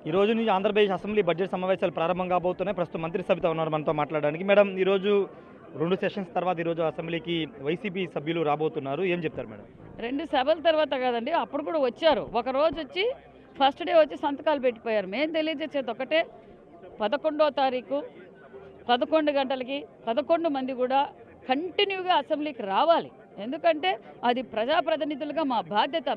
ఈ రోజు నుంచి ఆంధ్రప్రదేశ్ అసెంబ్లీ బడ్జెట్ సమావేశాలు ప్రారంభం కాబోతున్నాయి. ప్రస్తుతం మంత్రి సబిత ఉన్నారు మనతో మాట్లాడడానికి. మేడం, ఈరోజు 2 సెషన్స్ తర్వాత ఈరోజు అసెంబ్లీకి వైసీపీ సభ్యులు రాబోతున్నారు. ఏం చెప్తారు మేడం? 2 సభల తర్వాత కదండి, అప్పుడు కూడా వచ్చారు. ఒక రోజు వచ్చి ఫస్ట్ డే వచ్చి సంతకాలు పెట్టిపోయారు. మేము తెలియజేసేది ఒకటే, 11వ తారీఖు 11 గంటలకి 11 మంది కూడా కంటిన్యూగా అసెంబ్లీకి రావాలి. ఎందుకంటే అది ప్రజాప్రతినిధులుగా మా బాధ్యత.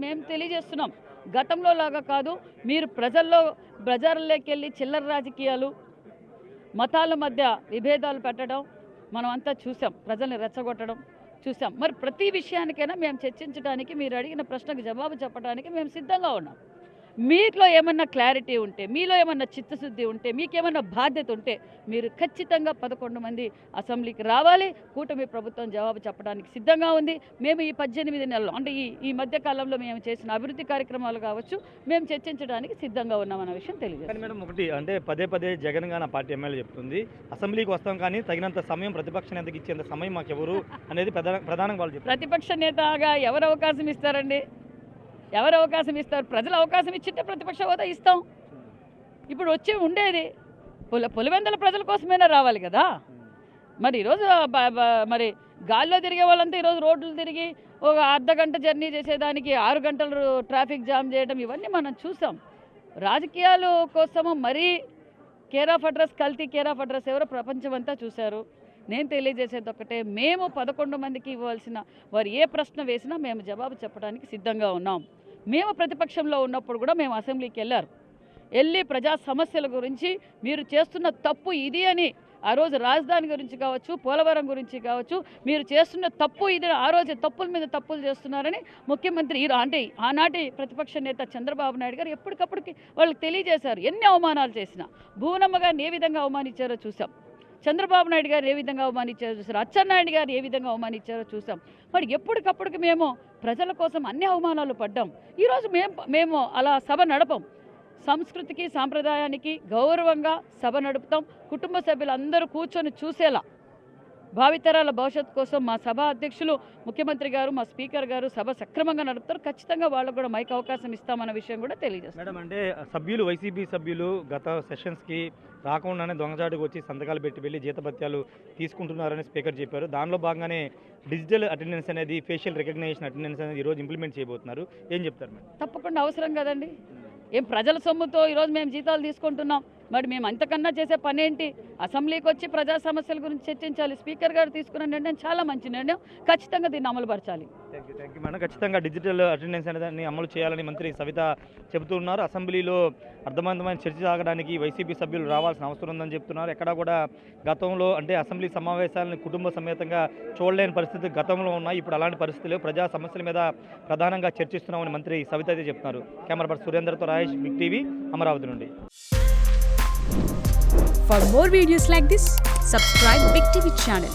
మేము తెలియజేస్తున్నాం, గతంలో లాగా కాదు. మీరు ప్రజల్లోకి వెళ్ళి చిల్లర రాజకీయాలు, మతాల మధ్య విభేదాలు పెట్టడం మనం అంతా చూసాం. ప్రజల్ని రెచ్చగొట్టడం చూసాం. మరి ప్రతి విషయానికైనా మేము చర్చించడానికి, మీరు అడిగిన ప్రశ్నకు జవాబు చెప్పడానికి మేము సిద్ధంగా ఉన్నాం. మీలో ఏమన్నా క్లారిటీ ఉంటే, మీలో ఏమన్నా చిత్తశుద్ధి ఉంటే, మీకేమన్నా బాధ్యత ఉంటే మీరు ఖచ్చితంగా 11 మంది అసెంబ్లీకి రావాలి. కూటమి ప్రభుత్వం జవాబు చెప్పడానికి సిద్ధంగా ఉంది. మేము ఈ 18 నెలలు అంటే ఈ మధ్య కాలంలో మేము చేసిన అభివృద్ధి కార్యక్రమాలు కావచ్చు, మేము చర్చించడానికి సిద్ధంగా ఉన్నామన్న విషయం తెలియదు. మేడం, ఒకటి అంటే పదే జగన్ గారు పార్టీ ఎమ్మెల్యే చెప్తుంది, అసెంబ్లీకి వస్తాం కానీ తగినంత సమయం ప్రతిపక్ష నేతకి ఇచ్చేంత సమయం మాకు ఎవరు అనేది ప్రధానంగా వాళ్ళు చెప్పారు. ప్రతిపక్ష నేతగా ఎవరు అవకాశం ఇస్తారండి? ఎవరు అవకాశం ఇస్తారు? ప్రజలు అవకాశం ఇచ్చింటే ప్రతిపక్ష హోదా ఇస్తాం. ఇప్పుడు వచ్చి ఉండేది పులివెందుల ప్రజల కోసమైనా రావాలి కదా. మరి ఈరోజు మరి గాల్లో తిరిగే వాళ్ళంతా ఈరోజు రోడ్లు తిరిగి ఒక అర్ధగంట జర్నీ చేసేదానికి 6 గంటలు ట్రాఫిక్ జామ్ చేయడం ఇవన్నీ మనం చూసాం. రాజకీయాల కోసము మరీ కేర్ ఆఫ్ అడ్రస్, కల్తీ కేర్ ఆఫ్ అడ్రస్ ఎవరో ప్రపంచం అంతా చూశారు. నేను తెలియజేసేది ఒకటే, మేము 11 మందికి ఇవ్వాల్సిన వారు ఏ ప్రశ్న వేసినా మేము జవాబు చెప్పడానికి సిద్ధంగా ఉన్నాం. మేము ప్రతిపక్షంలో ఉన్నప్పుడు కూడా మేము అసెంబ్లీకి వెళ్ళి ప్రజా సమస్యల గురించి, మీరు చేస్తున్న తప్పు ఇది అని, ఆ రోజు రాజధాని గురించి కావచ్చు, పోలవరం గురించి కావచ్చు, మీరు చేస్తున్న తప్పు ఇది, ఆ రోజు తప్పుల మీద తప్పులు చేస్తున్నారని ముఖ్యమంత్రి అంటే ఆనాటి ప్రతిపక్ష నేత చంద్రబాబు నాయుడు గారు ఎప్పటికప్పటికి వాళ్ళకి తెలియజేశారు. ఎన్ని అవమానాలు చేసినా, భూనమ్మ గారిని ఏ విధంగా అవమానించారో చూసాం, చంద్రబాబు నాయుడు గారు ఏ విధంగా అవమానించారో చూసారు, అచ్చెన్నాయుడు గారు ఏ విధంగా అవమానించారో చూసాం. మరి ఎప్పటికప్పటికి మేము ప్రజల కోసం అన్ని అవమానాలు పడ్డాం. ఈరోజు మేము అలా సభ నడపం. సంస్కృతికి, సాంప్రదాయానికి గౌరవంగా సభ నడుపుతాం. కుటుంబ సభ్యులందరూ కూర్చొని చూసేలా, భావితరాల భవిష్యత్తు కోసం మా సభ అధ్యక్షులు ముఖ్యమంత్రి గారు, మా స్పీకర్ గారు సభ సక్రమంగా నడుపుతారు. ఖచ్చితంగా వాళ్ళకు కూడా మైక్ అవకాశం ఇస్తామన్న విషయం కూడా తెలియజేస్తాం. మేడం, అంటే వైసీపీ సభ్యులు గత సెషన్స్కి రాకుండానే దొంగచాటుకు వచ్చి సంతకాలు పెట్టి వెళ్ళి జీతభత్యాలు తీసుకుంటున్నారని స్పీకర్ చెప్పారు. దానిలో భాగంగానే డిజిటల్ అటెండెన్స్ అనేది, ఫేషియల్ రికగ్నిషన్ అటెండెన్స్ అనేది ఈరోజు ఇంప్లిమెంట్ చేయబోతున్నారు. ఏం చెప్తారు మేడం? తప్పకుండా అవసరం కదండి. ఏం ప్రజల సొమ్ముతో ఈరోజు మేము జీతాలు తీసుకుంటున్నాం, మరి మేము అంతకన్నా చేసే పని ఏంటి? అసెంబ్లీకి వచ్చి ప్రజా సమస్యల గురించి చర్చించాలి. స్పీకర్ గారు తీసుకున్న నిర్ణయం చాలా మంచి నిర్ణయం. ఖచ్చితంగా దీన్ని అమలుపరచాలి. Thank you madam. ఖచ్చితంగా డిజిటల్ అటెండెన్స్ అనేది అమలు చేయాలని మంత్రి సవిత చెబుతున్నారు. అసెంబ్లీలో అర్థవంతమైన చర్చ సాగడానికి వైసీపీ సభ్యులు రావాల్సిన అవసరం ఉందని చెప్తున్నారు. ఎక్కడా కూడా గతంలో అంటే అసెంబ్లీ సమావేశాలను కుటుంబ సమేతంగా చూడలేని పరిస్థితి గతంలో ఉన్నాయి. ఇప్పుడు అలాంటి పరిస్థితులు, ప్రజా సమస్యల మీద ప్రధానంగా చర్చిస్తున్నామని మంత్రి సవిత అయితే చెప్తున్నారు. కెమెరా పర్సన్ సురేందర్తో రాజేష్, బిగ్ టీవీ, అమరావతి నుండి. For more videos like this, subscribe Big TV channel.